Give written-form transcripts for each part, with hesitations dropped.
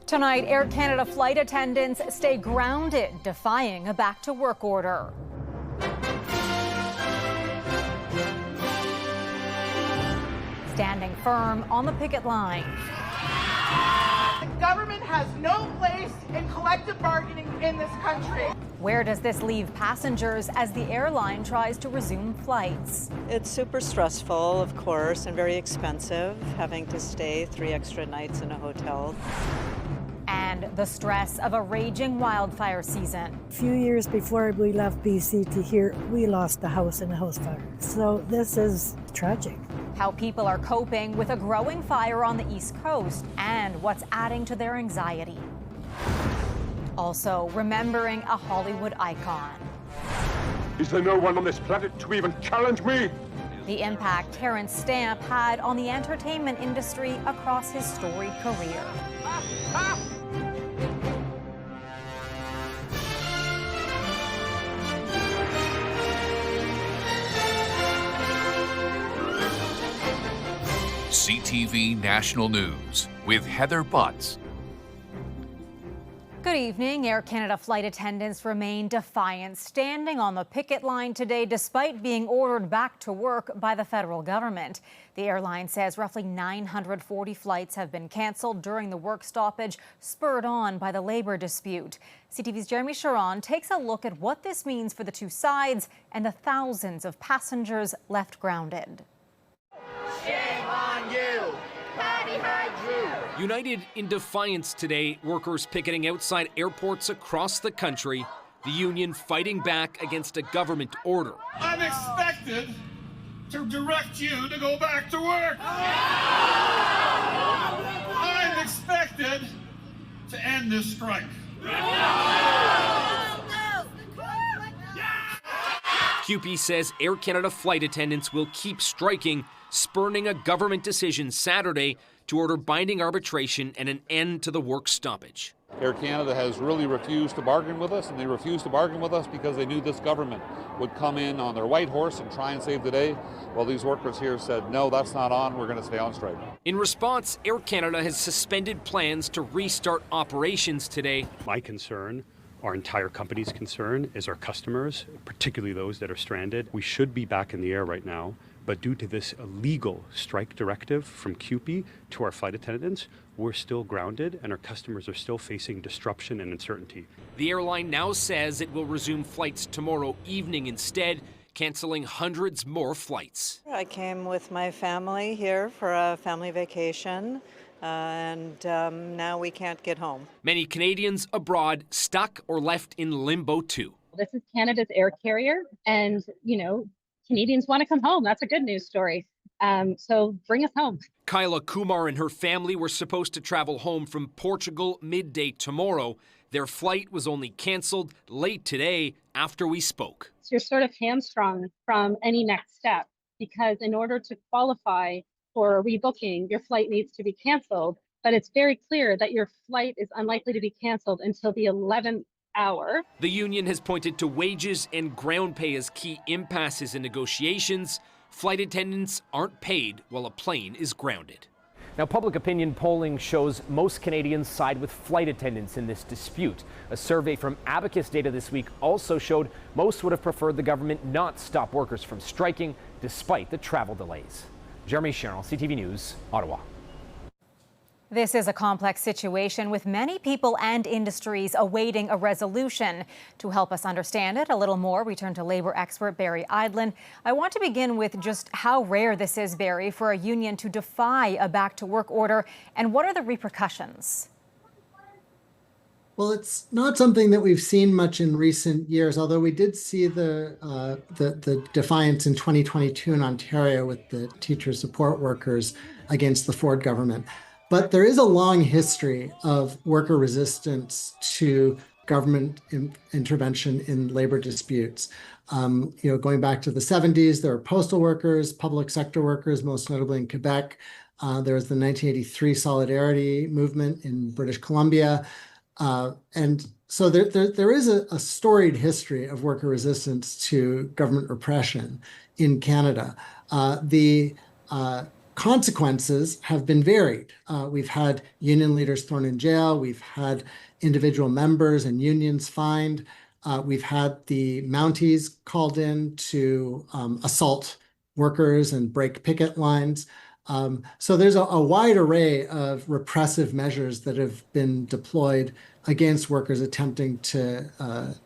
Tonight, Air Canada flight attendants stay grounded, defying a back-to-work order. Standing firm on the picket line. The government has no place in collective bargaining in this country. Where does this leave passengers as the airline tries to resume flights? It's super stressful, of course, and very expensive, having to stay 3 extra nights in a hotel. And the stress of a raging wildfire season. A few years before we left BC to here, we lost a house in a house fire. So this is tragic. How people are coping with a growing fire on the East Coast and what's adding to their anxiety. Also, remembering a Hollywood icon. Is there no one on this planet to even challenge me? The impact Terrence Stamp had on the entertainment industry across his storied career. CTV National News with Heather Butts. Good evening. Air Canada flight attendants remain defiant, standing on the picket line today despite being ordered back to work by the federal government. The airline says roughly 940 flights have been cancelled during the work stoppage, spurred on by the labor dispute. CTV's Jeremy Sharon takes a look at what this means for the two sides and the thousands of passengers left grounded. Shame on you! Patty High Drew! United in defiance today, workers picketing outside airports across the country, the union fighting back against a government order. I'm expected to direct you to go back to work. I'm expected to end this strike. CUPE says Air Canada flight attendants will keep striking, spurning a government decision Saturday to order binding arbitration and an end to the work stoppage. Air Canada has really refused to bargain with us, and they refused to bargain with us because they knew this government would come in on their white horse and try and save the day. Well, these workers here said, no, that's not on, we're going to stay on strike. In response, Air Canada has suspended plans to restart operations today. My concern, our entire company's concern, is our customers, particularly those that are stranded. We should be back in the air right now, but due to this illegal strike directive from CUPE to our flight attendants, we're still grounded and our customers are still facing disruption and uncertainty. The airline now says it will resume flights tomorrow evening instead, canceling hundreds more flights. I came with my family here for a family vacation, and now we can't get home. Many Canadians abroad stuck or left in limbo too. This is Canada's air carrier, and Canadians want to come home. That's a good news story. So bring us home. Kyla Kumar and her family were supposed to travel home from Portugal midday tomorrow. Their flight was only canceled late today after we spoke. So you're sort of hamstrung from any next step because in order to qualify for a rebooking, your flight needs to be canceled. But it's very clear that your flight is unlikely to be canceled until the 11th hour. The union has pointed to wages and ground pay as key impasses in negotiations. Flight attendants aren't paid while a plane is grounded. Now, public opinion polling shows most Canadians side with flight attendants in this dispute. A survey from Abacus data this week also showed most would have preferred the government not stop workers from striking despite the travel delays. Jeremy Sherrill, CTV News, Ottawa. This is a complex situation with many people and industries awaiting a resolution. To help us understand it a little more, we turn to labor expert Barry Eidlin. I want to begin with just how rare this is, Barry, for a union to defy a back-to-work order, and what are the repercussions? Well, it's not something that we've seen much in recent years, although we did see the defiance in 2022 in Ontario with the teacher support workers against the Ford government. But there is a long history of worker resistance to government intervention in labor disputes. Going back to the 70s, there were postal workers, public sector workers, most notably in Quebec. There was the 1983 Solidarity movement in British Columbia. And so there is a storied history of worker resistance to government repression in Canada. consequences have been varied. We've had union leaders thrown in jail. We've had individual members and unions fined. We've had the Mounties called in to assault workers and break picket lines. So there's a wide array of repressive measures that have been deployed against workers attempting to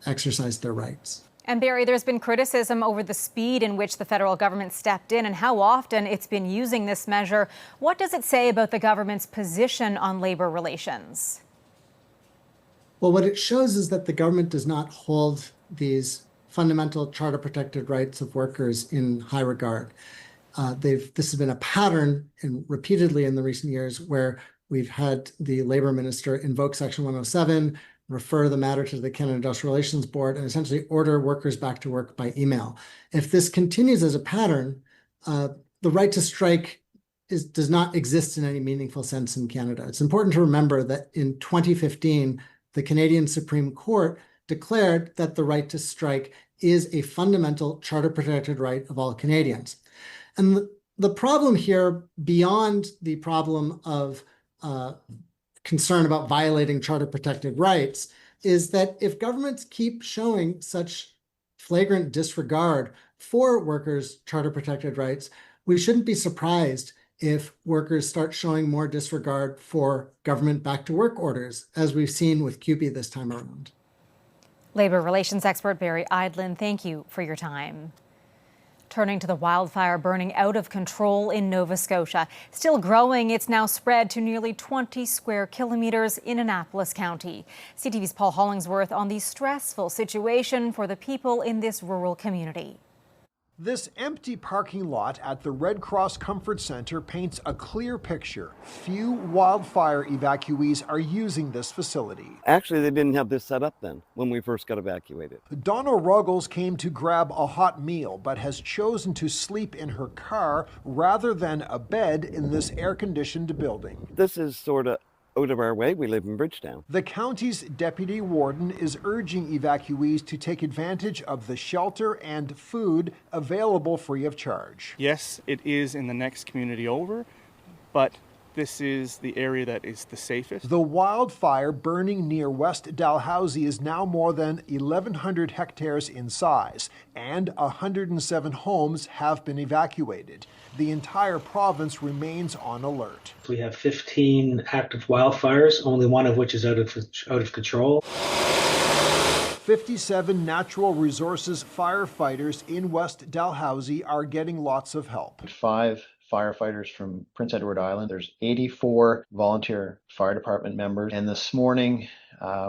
exercise their rights. And Barry, there's been criticism over the speed in which the federal government stepped in and how often it's been using this measure. What does it say about the government's position on labor relations? Well, what it shows is that the government does not hold these fundamental charter-protected rights of workers in high regard. This has been a pattern repeatedly in the recent years where we've had the labor minister invoke Section 107, refer the matter to the Canada Industrial Relations Board, and essentially order workers back to work by email. If this continues as a pattern, the right to strike does not exist in any meaningful sense in Canada. It's important to remember that in 2015, the Canadian Supreme Court declared that the right to strike is a fundamental charter-protected right of all Canadians. And the problem here, beyond the problem of concern about violating charter-protected rights, is that if governments keep showing such flagrant disregard for workers' charter-protected rights, we shouldn't be surprised if workers start showing more disregard for government back-to-work orders, as we've seen with CUPE this time around. Labor relations expert Barry Eidlin, thank you for your time. Turning to the wildfire burning out of control in Nova Scotia. Still growing, it's now spread to nearly 20 square kilometers in Annapolis County. CTV's Paul Hollingsworth on the stressful situation for the people in this rural community. This empty parking lot at the Red Cross Comfort Center paints a clear picture. Few wildfire evacuees are using this facility. Actually, they didn't have this set up then when we first got evacuated. Donna Ruggles came to grab a hot meal, but has chosen to sleep in her car rather than a bed in this air-conditioned building. This is sort of out of our way. We live in Bridgetown. The county's deputy warden is urging evacuees to take advantage of the shelter and food available free of charge. Yes, it is in the next community over, but this is the area that is the safest. The wildfire burning near West Dalhousie is now more than 1,100 hectares in size, and 107 homes have been evacuated. The entire province remains on alert. We have 15 active wildfires, only one of which is out of control. 57 natural resources firefighters in West Dalhousie are getting lots of help. 5 firefighters from Prince Edward Island. There's 84 volunteer fire department members. And this morning,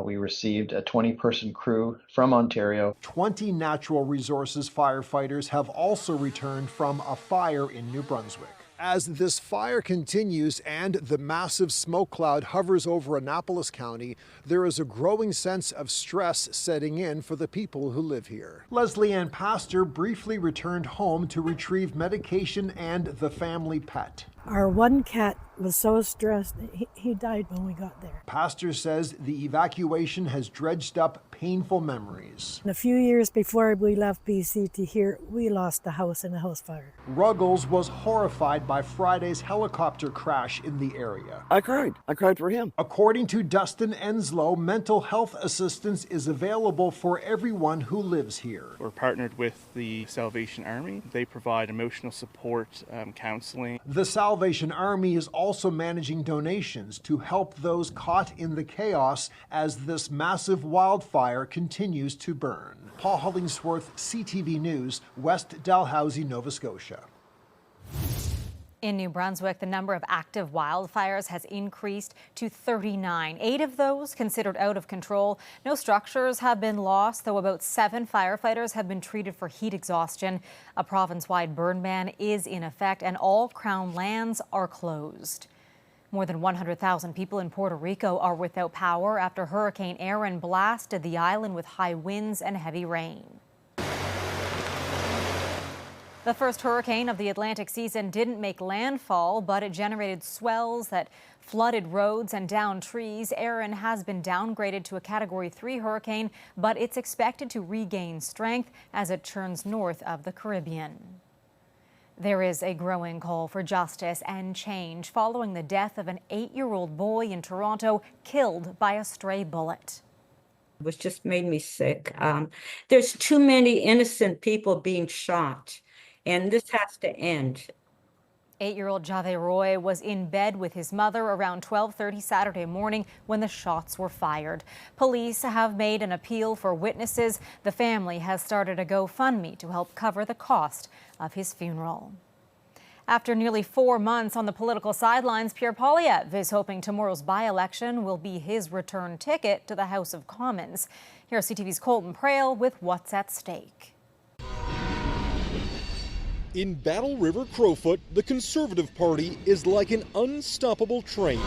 we received a 20-person crew from Ontario. 20 natural resources firefighters have also returned from a fire in New Brunswick. As this fire continues and the massive smoke cloud hovers over Annapolis County, there is a growing sense of stress setting in for the people who live here. Leslie Ann Pastor briefly returned home to retrieve medication and the family pet. Our one cat was so stressed, he died when we got there. Pastor says the evacuation has dredged up painful memories. A few years before we left BC to here, we lost a house in a house fire. Ruggles was horrified by Friday's helicopter crash in the area. I cried for him. According to Dustin Enslow, mental health assistance is available for everyone who lives here. We're partnered with the Salvation Army. They provide emotional support, counseling. The Salvation Army is also managing donations to help those caught in the chaos as this massive wildfire continues to burn. Paul Hollingsworth, CTV News, West Dalhousie, Nova Scotia. In New Brunswick, the number of active wildfires has increased to 39. 8 of those considered out of control. No structures have been lost, though about 7 firefighters have been treated for heat exhaustion. A province-wide burn ban is in effect, and all Crown lands are closed. More than 100,000 people in Puerto Rico are without power after Hurricane Erin blasted the island with high winds and heavy rain. The first hurricane of the Atlantic season didn't make landfall, but it generated swells that flooded roads and downed trees. Erin has been downgraded to a Category 3 hurricane, but it's expected to regain strength as it churns north of the Caribbean. There is a growing call for justice and change following the death of an 8-year-old boy in Toronto killed by a stray bullet. It was just made me sick. There's too many innocent people being shot, and this has to end. 8-year-old JahVai Roy was in bed with his mother around 12:30 Saturday morning when the shots were fired. Police have made an appeal for witnesses. The family has started a GoFundMe to help cover the cost of his funeral. After nearly 4 months on the political sidelines, Pierre Poilievs is hoping tomorrow's by-election will be his return ticket to the House of Commons. Here's CTV's Colton Prale with what's at stake. In Battle River Crowfoot, the Conservative Party is like an unstoppable train.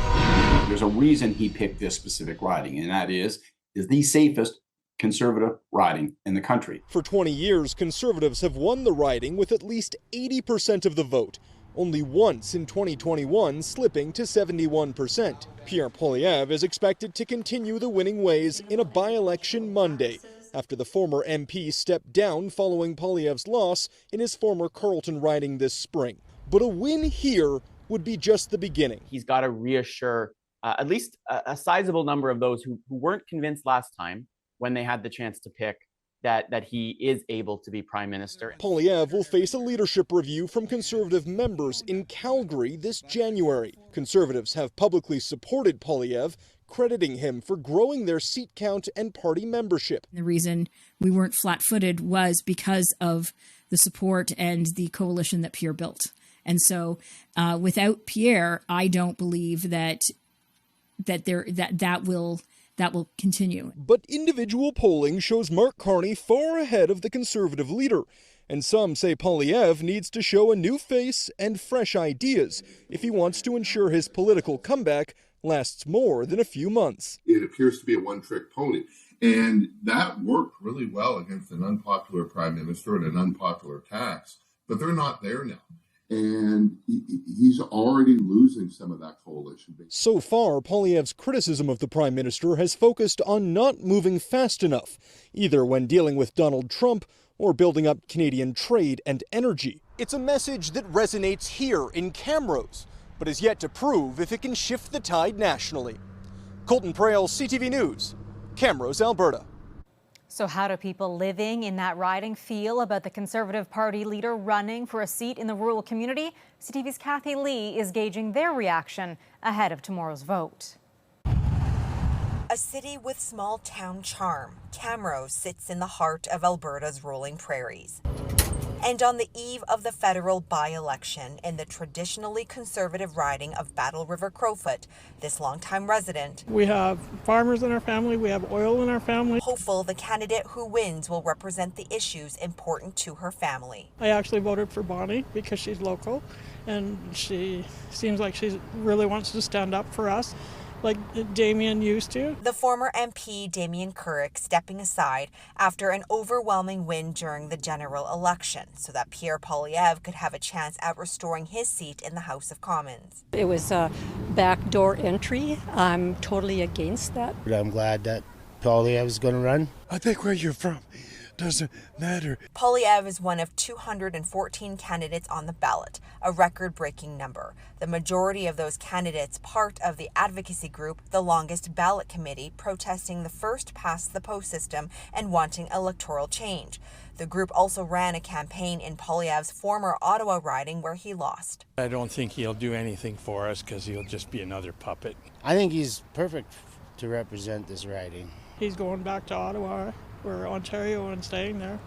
There's a reason he picked this specific riding, and that is the safest Conservative riding in the country. For 20 years, Conservatives have won the riding with at least 80% of the vote, only once in 2021 slipping to 71%. Pierre Poilievs is expected to continue the winning ways in a by-election Monday, after the former MP stepped down following Poilievs' loss in his former Carleton riding this spring. But a win here would be just the beginning. He's got to reassure at least a sizable number of those who weren't convinced last time when they had the chance to pick that he is able to be Prime Minister. Poilievs will face a leadership review from Conservative members in Calgary this January. Conservatives have publicly supported Poilievs, crediting him for growing their seat count and party membership. The reason we weren't flat-footed was because of the support and the coalition that Pierre built. And so without Pierre, I don't believe that will continue. But individual polling shows Mark Carney far ahead of the Conservative leader. And some say Poilievs needs to show a new face and fresh ideas if he wants to ensure his political comeback lasts more than a few months. It appears to be a one-trick pony. And that worked really well against an unpopular prime minister and an unpopular tax. But they're not there now. And he's already losing some of that coalition. So far, Poilievs' criticism of the prime minister has focused on not moving fast enough, either when dealing with Donald Trump or building up Canadian trade and energy. It's a message that resonates here in Camrose, but is yet to prove if it can shift the tide nationally. Colton Prale, CTV News, Camrose, Alberta. So how do people living in that riding feel about the Conservative Party leader running for a seat in the rural community? CTV's Kathy Lee is gauging their reaction ahead of tomorrow's vote. A city with small town charm, Camrose sits in the heart of Alberta's rolling prairies. And on the eve of the federal by-election in the traditionally Conservative riding of Battle River Crowfoot, this longtime resident, we have farmers in our family, we have oil in our family. Hopeful the candidate who wins will represent the issues important to her family. I actually voted for Bonnie because she's local and she seems like she really wants to stand up for us, like Damien used to. The former MP Damien Currick stepping aside after an overwhelming win during the general election so that Pierre Poilievs could have a chance at restoring his seat in the House of Commons. It was a backdoor entry. I'm totally against that. I'm glad that Poilievs is going to run. I think where you're from doesn't matter. Poilievs is one of 214 candidates on the ballot, a record-breaking number. The majority of those candidates part of the advocacy group, the Longest Ballot Committee, protesting the first past the post system and wanting electoral change. The group also ran a campaign in Poilievs' former Ottawa riding where he lost. I don't think he'll do anything for us because he'll just be another puppet. I think he's perfect to represent this riding. He's going back to Ottawa or Ontario and staying there.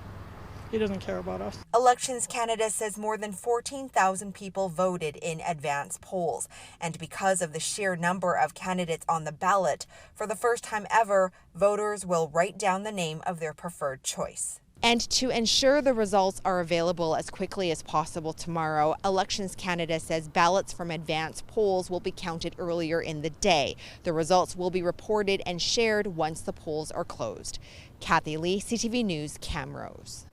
He doesn't care about us. Elections Canada says more than 14,000 people voted in advance polls. And because of the sheer number of candidates on the ballot, for the first time ever, voters will write down the name of their preferred choice. And to ensure the results are available as quickly as possible tomorrow, Elections Canada says ballots from advance polls will be counted earlier in the day. The results will be reported and shared once the polls are closed. Kathy Lee, CTV News, Camrose.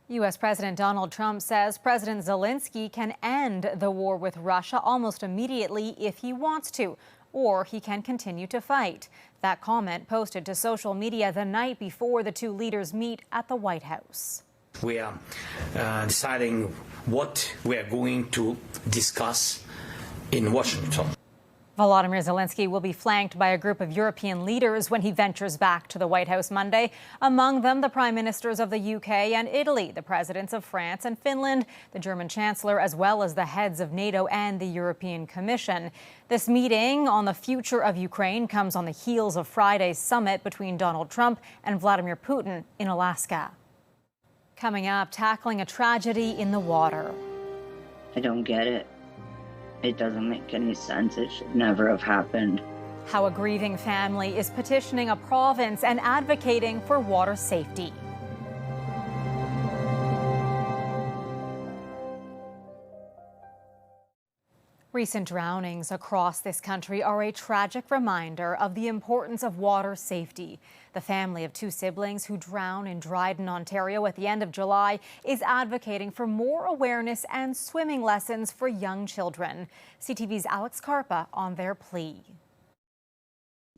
U.S. President Donald Trump says President Zelensky can end the war with Russia almost immediately if he wants to, or he can continue to fight. That comment posted to social media the night before the two leaders meet at the White House. We are deciding what we are going to discuss in Washington. Volodymyr Zelensky will be flanked by a group of European leaders when he ventures back to the White House Monday. Among them, the prime ministers of the UK and Italy, the presidents of France and Finland, the German chancellor, as well as the heads of NATO and the European Commission. This meeting on the future of Ukraine comes on the heels of Friday's summit between Donald Trump and Vladimir Putin in Alaska. Coming up, tackling a tragedy in the water. I don't get it. It doesn't make any sense. It should never have happened. How a grieving family is petitioning a province and advocating for water safety. Recent drownings across this country are a tragic reminder of the importance of water safety. The family of two siblings who drowned in Dryden, Ontario at the end of July is advocating for more awareness and swimming lessons for young children. CTV's Alex Karpa on their plea.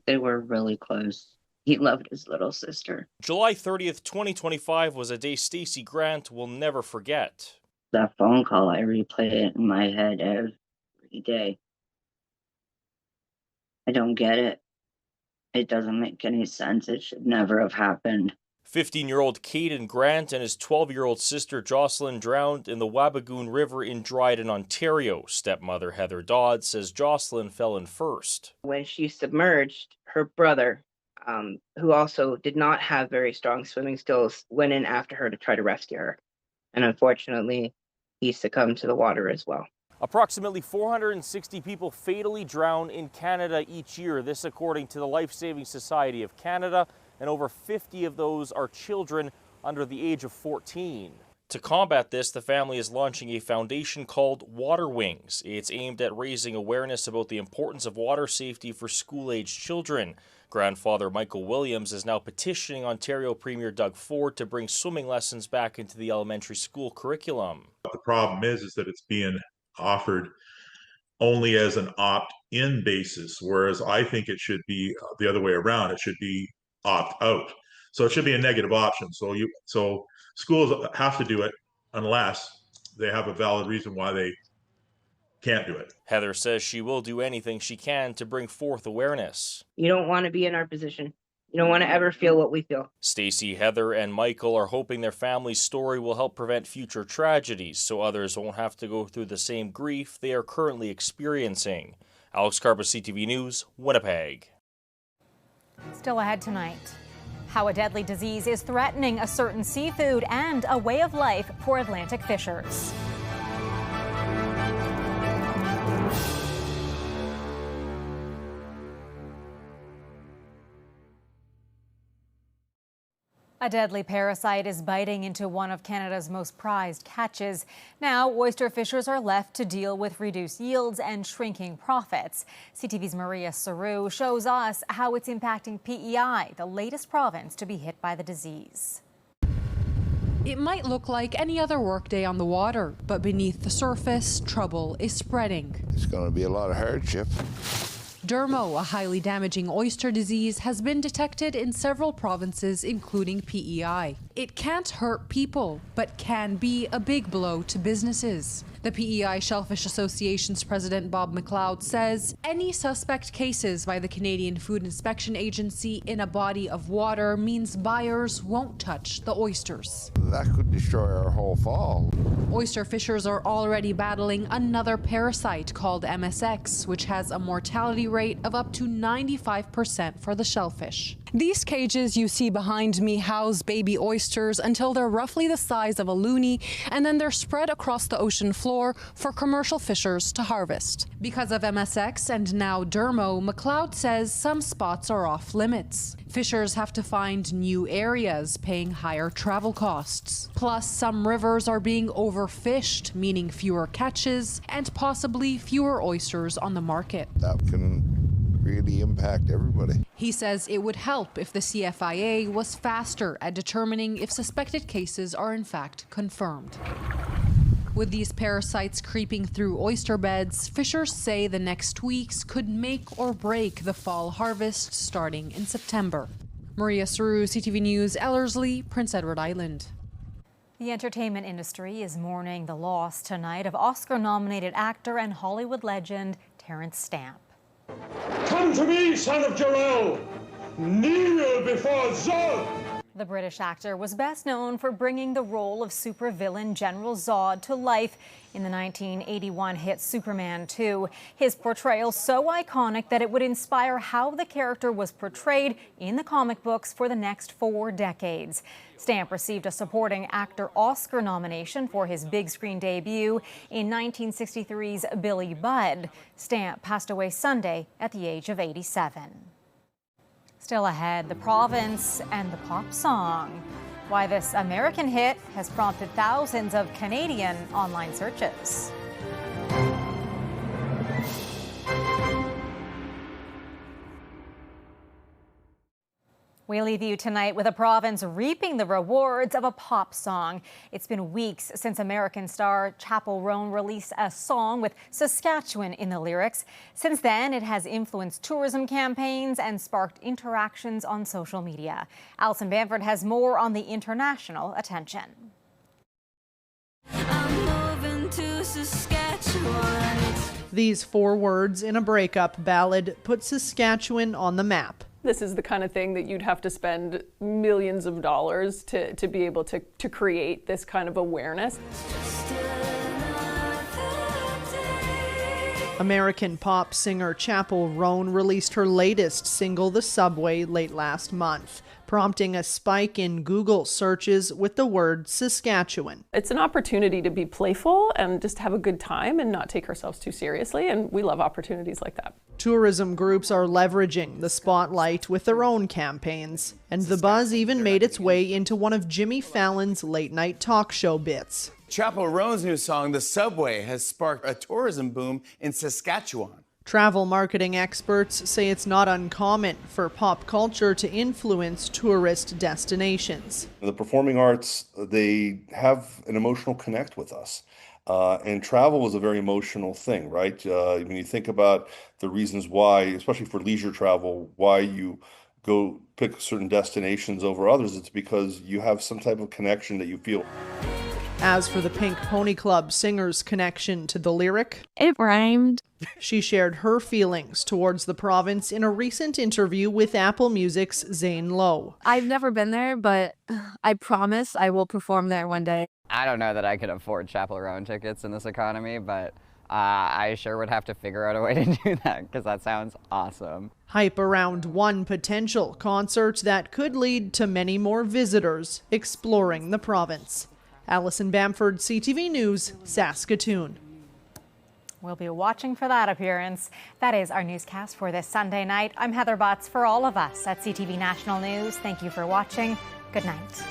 They were really close. He loved his little sister. July 30th, 2025 was a day Stacey Grant will never forget. That phone call, I replay it in my head every day. I don't get it. It doesn't make any sense. It should never have happened. 15-year-old Caden Grant and his 12-year-old sister Jocelyn drowned in the Wabigoon River in Dryden, Ontario. Stepmother Heather Dodd says Jocelyn fell in first. When she submerged, her brother, who also did not have very strong swimming skills, went in after her to try to rescue her. And unfortunately, he succumbed to the water as well. Approximately 460 people fatally drown in Canada each year, this according to the Life Saving Society of Canada, and over 50 of those are children under the age of 14. To combat this, the family is launching a foundation called Water Wings. It's aimed at raising awareness about the importance of water safety for school-aged children. Grandfather Michael Williams is now petitioning Ontario Premier Doug Ford to bring swimming lessons back into the elementary school curriculum. The problem is that it's being offered only as an opt-in basis, whereas I think it should be the other way around. It should be opt-out. So it should be a negative option. So schools have to do it unless they have a valid reason why they can't do it. Heather says she will do anything she can to bring forth awareness. You don't want to be in our position. You don't want to ever feel what we feel. Stacey, Heather, and Michael are hoping their family's story will help prevent future tragedies so others won't have to go through the same grief they are currently experiencing. Alex Karpa, CTV News, Winnipeg. Still ahead tonight, how a deadly disease is threatening a certain seafood and a way of life for Atlantic fishers. A deadly parasite is biting into one of Canada's most prized catches. Now, oyster fishers are left to deal with reduced yields and shrinking profits. CTV's Maria Saru shows us how it's impacting PEI, the latest province to be hit by the disease. It might look like any other workday on the water, but beneath the surface, trouble is spreading. It's going to be a lot of hardship. Dermo, a highly damaging oyster disease, has been detected in several provinces, including PEI. It can't hurt people, but can be a big blow to businesses. The PEI Shellfish Association's president, Bob McLeod, says any suspect cases by the Canadian Food Inspection Agency in a body of water means buyers won't touch the oysters. That could destroy our whole fall. Oyster fishers are already battling another parasite called MSX, which has a mortality rate of up to 95% for the shellfish. These cages you see behind me house baby oysters until they're roughly the size of a loonie, and then they're spread across the ocean floor for commercial fishers to harvest. Because of MSX and now Dermo, McLeod says some spots are off limits. Fishers have to find new areas, paying higher travel costs. Plus, some rivers are being overfished, meaning fewer catches and possibly fewer oysters on the market. That can really impact everybody. He says it would help if the CFIA was faster at determining if suspected cases are in fact confirmed. With these parasites creeping through oyster beds, fishers say the next weeks could make or break the fall harvest starting in September. Maria Saru, CTV News, Ellerslie, Prince Edward Island. The entertainment industry is mourning the loss tonight of Oscar-nominated actor and Hollywood legend Terrence Stamp. Come to me, son of Jor-El! Kneel before Zod! The British actor was best known for bringing the role of supervillain General Zod to life in the 1981 hit Superman 2. His portrayal so iconic that it would inspire how the character was portrayed in the comic books for the next 4 decades. Stamp received a supporting actor Oscar nomination for his big screen debut in 1963's Billy Budd. Stamp passed away Sunday at the age of 87. Still ahead, the province and the pop song. Why this American hit has prompted thousands of Canadian online searches. We leave you tonight with a province reaping the rewards of a pop song. It's been weeks since American star Chappell Roan released a song with Saskatchewan in the lyrics. Since then, it has influenced tourism campaigns and sparked interactions on social media. Alison Bamford has more on the international attention. I'm moving to Saskatchewan. These 4 words in a breakup ballad put Saskatchewan on the map. This is the kind of thing that you'd have to spend millions of dollars to be able to create this kind of awareness. American pop singer Chappell Roan released her latest single, The Subway, late last month, prompting a spike in Google searches with the word Saskatchewan. It's an opportunity to be playful and just have a good time and not take ourselves too seriously, and we love opportunities like that. Tourism groups are leveraging the spotlight with their own campaigns, and the buzz even made its way into one of Jimmy Fallon's late-night talk show bits. Chappell Roan's new song, The Subway, has sparked a tourism boom in Saskatchewan. Travel marketing experts say it's not uncommon for pop culture to influence tourist destinations. The performing arts, they have an emotional connect with us. And travel is a very emotional thing, right? When you think about the reasons why, especially for leisure travel, why you go pick certain destinations over others, it's because you have some type of connection that you feel. As for the Pink Pony Club singer's connection to the lyric, it rhymed. She shared her feelings towards the province in a recent interview with Apple Music's Zane Lowe. I've never been there, but I promise I will perform there one day. I don't know that I could afford Chappell Roan tickets in this economy, but I sure would have to figure out a way to do that because that sounds awesome. Hype around one potential concert that could lead to many more visitors exploring the province. Alison Bamford, CTV News, Saskatoon. We'll be watching for that appearance. That is our newscast for this Sunday night. I'm Heather Butts. For all of us at CTV National News, thank you for watching. Good night.